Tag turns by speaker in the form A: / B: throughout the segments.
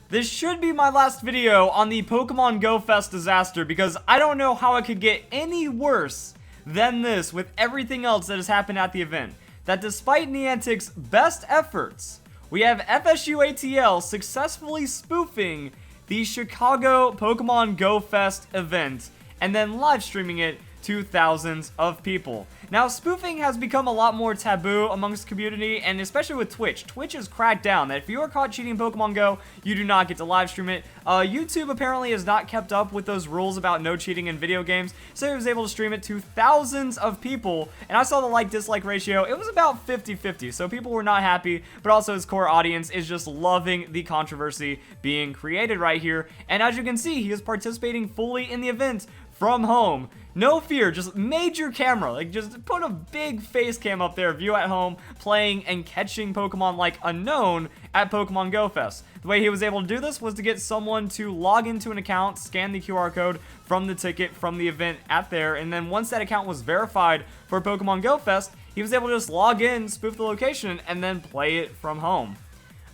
A: This should be my last video on the Pokemon Go Fest disaster because I don't know how it could get any worse than this with everything else that has happened at the event. That despite Niantic's best efforts, we have FSU ATL successfully spoofing the Chicago Pokemon Go Fest event and then live streaming it to thousands of people. Now, spoofing has become a lot more taboo amongst the community, and especially with Twitch. Twitch has cracked down that if you are caught cheating in Pokemon Go, you do not get to live stream it. YouTube apparently has not kept up with those rules about no cheating in video games, so he was able to stream it to thousands of people, and I saw the like-dislike ratio. It was about 50-50, so people were not happy, but also his core audience is just loving the controversy being created right here, and as you can see, he is participating fully in the event from home. No fear, just major camera, like just put a big face cam up there of you at home playing and catching Pokemon like unknown at Pokemon Go Fest. The way he was able to do this was to get someone to log into an account, scan the QR code from the ticket from the event at there, and then once that account was verified for Pokemon Go Fest, he was able to just log in, spoof the location, and then play it from home.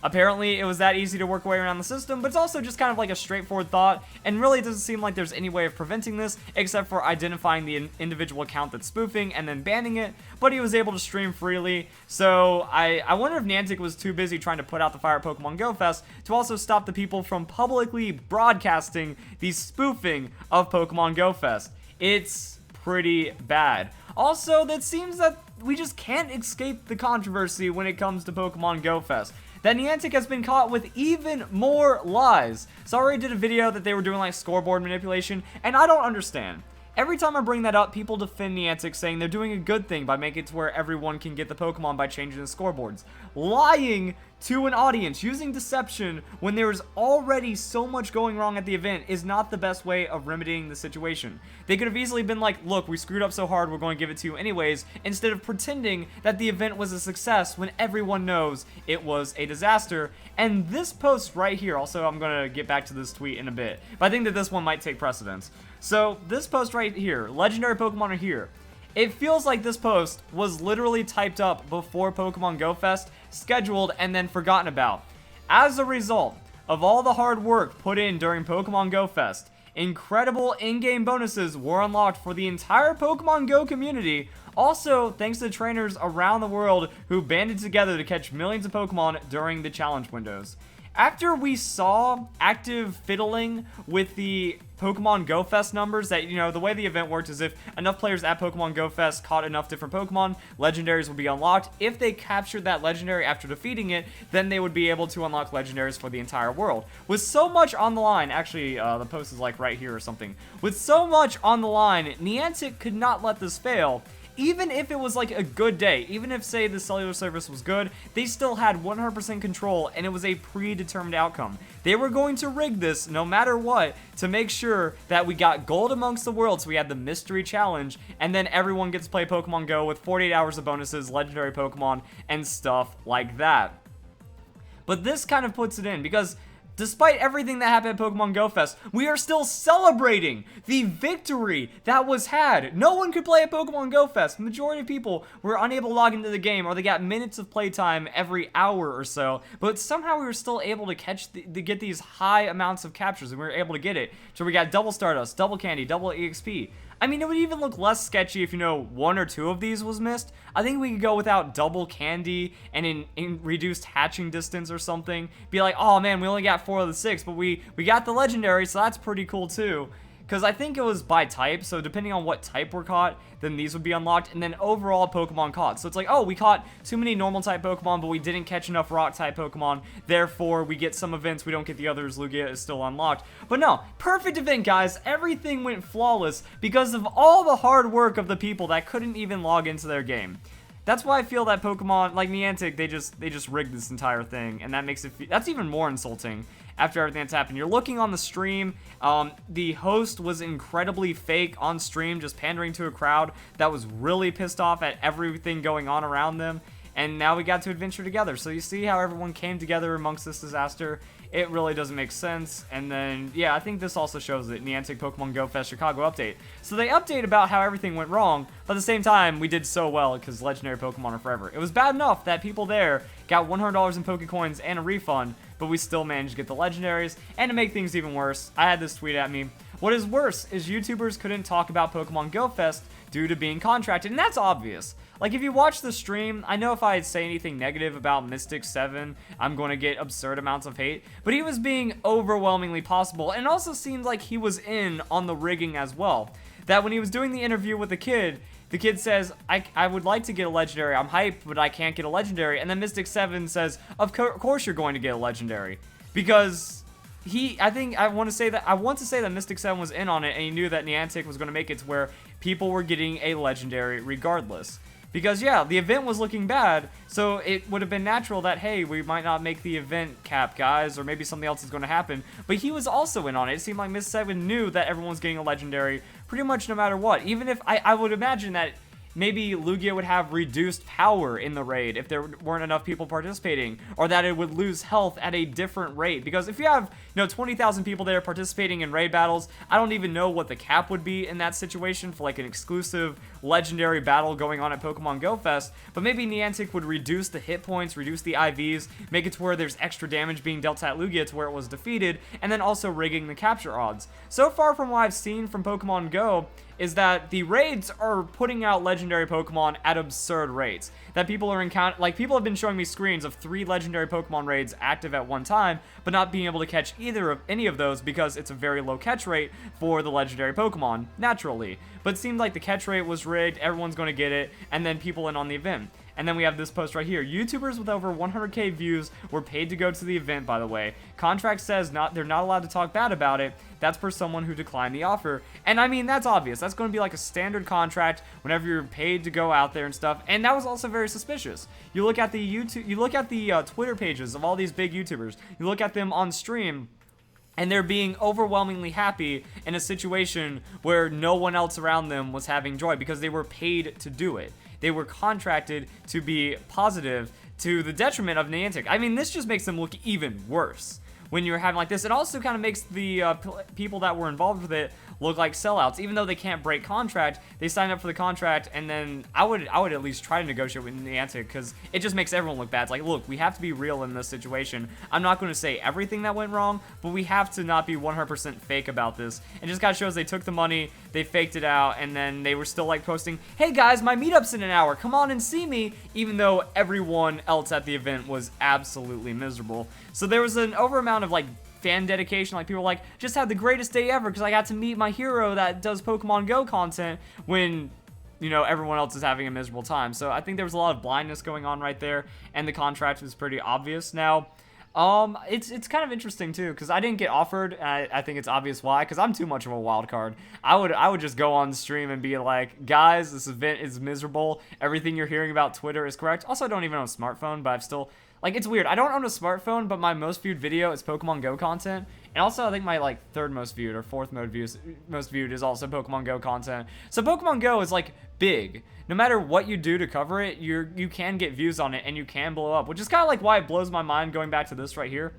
A: Apparently, it was that easy to work away around the system, but it's also just kind of like a straightforward thought, and really it doesn't seem like there's any way of preventing this, except for identifying the individual account that's spoofing and then banning it, but he was able to stream freely, so I wonder if Niantic was too busy trying to put out the fire at Pokemon Go Fest to also stop the people from publicly broadcasting the spoofing of Pokemon Go Fest. It's pretty bad. Also, that seems that we just can't escape the controversy when it comes to Pokemon Go Fest. That Niantic has been caught with even more lies. So I already did a video that they were doing like scoreboard manipulation, and I don't understand. Every time I bring that up, people defend Niantic saying they're doing a good thing by making it to where everyone can get the Pokemon by changing the scoreboards. Lying to an audience, using deception when there is already so much going wrong at the event is not the best way of remedying the situation. They could have easily been like, look, we screwed up so hard, we're going to give it to you anyways, instead of pretending that the event was a success when everyone knows it was a disaster. And this post right here, also I'm going to get back to this tweet in a bit, but I think that this one might take precedence. So this post right here, legendary Pokemon are here. It feels like this post was literally typed up before Pokemon Go Fest, scheduled, and then forgotten about. As a result of all the hard work put in during Pokemon Go Fest, incredible in-game bonuses were unlocked for the entire Pokemon Go community. Also, thanks to trainers around the world who banded together to catch millions of Pokemon during the challenge windows. After we saw active fiddling with the Pokemon Go Fest numbers, that, you know, the way the event worked is if enough players at Pokemon Go Fest caught enough different Pokemon, legendaries would be unlocked. If they captured that legendary after defeating it, then they would be able to unlock legendaries for the entire world. With so much on the line, actually, the post is like right here or something. With so much on the line, Niantic could not let this fail. Even if it was like a good day, even if, say, the cellular service was good, they still had 100% control, and it was a predetermined outcome. They were going to rig this no matter what to make sure that we got gold amongst the world, so we had the mystery challenge, and then everyone gets to play Pokemon Go with 48 hours of bonuses, legendary Pokemon, and stuff like that. But this kind of puts it in, because despite everything that happened at Pokemon Go Fest, we are still celebrating the victory that was had. No one could play at Pokemon Go Fest. The majority of people were unable to log into the game, or they got minutes of playtime every hour or so, but somehow we were still able to get these high amounts of captures, and we were able to get it. So we got double Stardust, double Candy, double EXP. I mean, it would even look less sketchy if, you know, 1 or 2 of these was missed. I think we could go without double Candy and in reduced hatching distance or something. Be like, oh man, we only got 4 of the 6, but we got the legendary, so that's pretty cool too. Because I think it was by type, so depending on what type we're caught, then these would be unlocked, and then overall Pokemon caught. So it's like, oh, we caught too many normal type Pokemon, but we didn't catch enough rock type Pokemon, therefore we get some events, we don't get the others, Lugia is still unlocked. But no, perfect event, guys. Everything went flawless because of all the hard work of the people that couldn't even log into their game. That's why I feel that Pokemon, like Niantic, they just rigged this entire thing, and that makes it that's even more insulting after everything that's happened. You're looking on the stream, the host was incredibly fake on stream, just pandering to a crowd that was really pissed off at everything going on around them, and now we got to adventure together. So you see how everyone came together amongst this disaster. It really doesn't make sense. And then, yeah, I think this also shows it. Niantic Pokemon Go Fest Chicago update. So they update about how everything went wrong, but at the same time, we did so well because legendary Pokemon are forever. It was bad enough that people there got $100 in Pokecoins and a refund, but we still managed to get the legendaries. And to make things even worse, I had this tweet at me. What is worse is YouTubers couldn't talk about Pokemon Go Fest due to being contracted, and that's obvious. Like, if you watch the stream, I know if I say anything negative about Mystic 7, I'm going to get absurd amounts of hate, but he was being overwhelmingly possible, and it also seemed like he was in on the rigging as well. That when he was doing the interview with the kid says, I would like to get a legendary, I'm hyped, but I can't get a legendary, and then Mystic 7 says, of course you're going to get a legendary, because I want to say that Mystic 7 was in on it, and he knew that Niantic was going to make it to where people were getting a legendary regardless. Because, yeah, the event was looking bad, so it would have been natural that, hey, we might not make the event cap, guys, or maybe something else is going to happen. But he was also in on it. It seemed like Miss 7 knew that everyone was getting a legendary pretty much no matter what. Even if, I would imagine that maybe Lugia would have reduced power in the raid if there weren't enough people participating, or that it would lose health at a different rate. Because if you have, 20,000 people there participating in raid battles, I don't even know what the cap would be in that situation for like an exclusive legendary battle going on at Pokemon Go Fest. But maybe Niantic would reduce the hit points, reduce the IVs, make it to where there's extra damage being dealt at Lugia to where it was defeated, and then also rigging the capture odds. So far from what I've seen from Pokemon Go, is that the raids are putting out legendary Pokemon at absurd rates. That people are people have been showing me screens of 3 legendary Pokemon raids active at one time, but not being able to catch any of those because it's a very low catch rate for the legendary Pokemon, naturally. But it seemed like the catch rate was rigged, everyone's going to get it, and then people in on the event. And then we have this post right here. YouTubers with over 100k views were paid to go to the event, by the way. Contract says they're not allowed to talk bad about it. That's for someone who declined the offer. And I mean, that's obvious. That's going to be like a standard contract whenever you're paid to go out there and stuff. And that was also very suspicious. You look at the Twitter pages of all these big YouTubers. You look at them on stream, and they're being overwhelmingly happy in a situation where no one else around them was having joy because they were paid to do it. They were contracted to be positive to the detriment of Niantic. I mean, this just makes them look even worse when you're having like this. It also kind of makes the people that were involved with it look like sellouts. Even though they can't break contract, they sign up for the contract, and then I would at least try to negotiate with Niantic, because it just makes everyone look bad. It's like, look, we have to be real in this situation. I'm not going to say everything that went wrong, but we have to not be 100% fake about this. And just kind of shows they took the money, they faked it out, and then they were still like posting, hey guys, my meetup's in an hour, come on and see me, even though everyone else at the event was absolutely miserable. So there was an over amount of like fan dedication, like people were like, just had the greatest day ever because I got to meet my hero that does Pokemon Go content, when everyone else is having a miserable time. So I think there was a lot of blindness going on right there, and the contract was pretty obvious. Now it's kind of interesting too, because I didn't get offered, and I think it's obvious why, because I'm too much of a wild card. I would just go on stream and be like, guys, this event is miserable, everything you're hearing about Twitter is correct. Also, I don't even own a smartphone, but I've still, like, it's weird. I don't own a smartphone, but my most viewed video is Pokemon Go content. And also, I think my, like, third most viewed or fourth most viewed is also Pokemon Go content. So Pokemon Go is, like, big. No matter what you do to cover it, you can get views on it, and you can blow up. Which is kind of like why it blows my mind going back to this right here.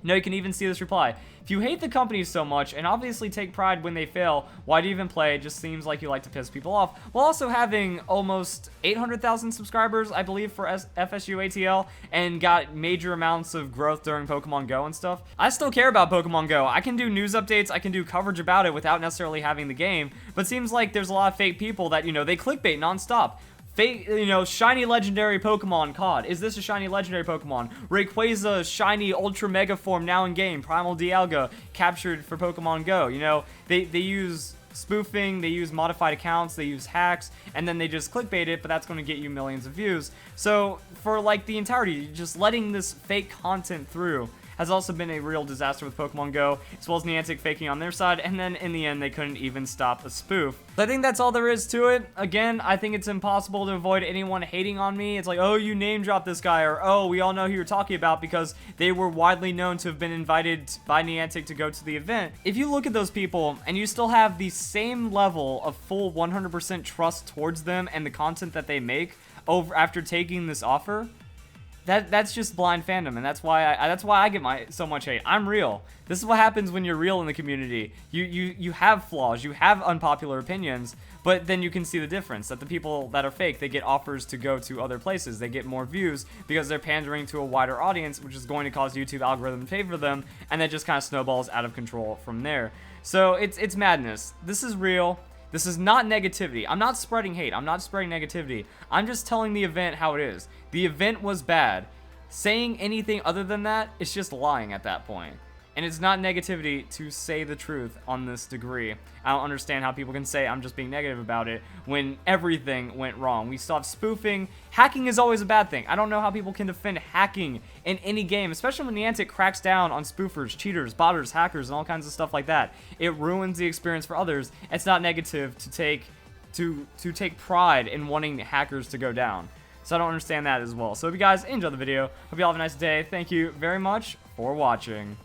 A: You can even see this reply. If you hate the company so much, and obviously take pride when they fail, why do you even play? It just seems like you like to piss people off. While also having almost 800,000 subscribers, I believe, for FSU ATL, and got major amounts of growth during Pokemon Go and stuff. I still care about Pokemon Go. I can do news updates, I can do coverage about it without necessarily having the game, but it seems like there's a lot of fake people that, they clickbait nonstop. Fake, shiny legendary Pokemon COD. Is this a shiny legendary Pokemon? Rayquaza shiny ultra mega form now in game. Primal Dialga captured for Pokemon Go. They use spoofing, they use modified accounts, they use hacks, and then they just clickbait it, but that's going to get you millions of views. So for like the entirety, just letting this fake content through has also been a real disaster with Pokemon Go, as well as Niantic faking on their side, and then in the end, they couldn't even stop a spoof. So I think that's all there is to it. Again, I think it's impossible to avoid anyone hating on me. It's like, oh, you name dropped this guy, or oh, we all know who you're talking about because they were widely known to have been invited by Niantic to go to the event. If you look at those people, and you still have the same level of full 100% trust towards them and the content that they make over after taking this offer, that's just blind fandom, and that's why I get so much hate. I'm real. This is what happens when you're real in the community. You have flaws, you have unpopular opinions, but then you can see the difference, that the people that are fake, they get offers to go to other places, they get more views because they're pandering to a wider audience, which is going to cause YouTube algorithm to favor them, and that just kind of snowballs out of control from there. So it's madness. This is real. This is not negativity. I'm not spreading hate. I'm not spreading negativity. I'm just telling the event how it is. The event was bad. Saying anything other than that is just lying at that point. And it's not negativity to say the truth on this degree. I don't understand how people can say I'm just being negative about it when everything went wrong. We still have spoofing. Hacking is always a bad thing. I don't know how people can defend hacking in any game, especially when Niantic cracks down on spoofers, cheaters, botters, hackers, and all kinds of stuff like that. It ruins the experience for others. It's not negative to take pride in wanting hackers to go down. So I don't understand that as well. So if you guys enjoyed the video, hope you all have a nice day. Thank you very much for watching.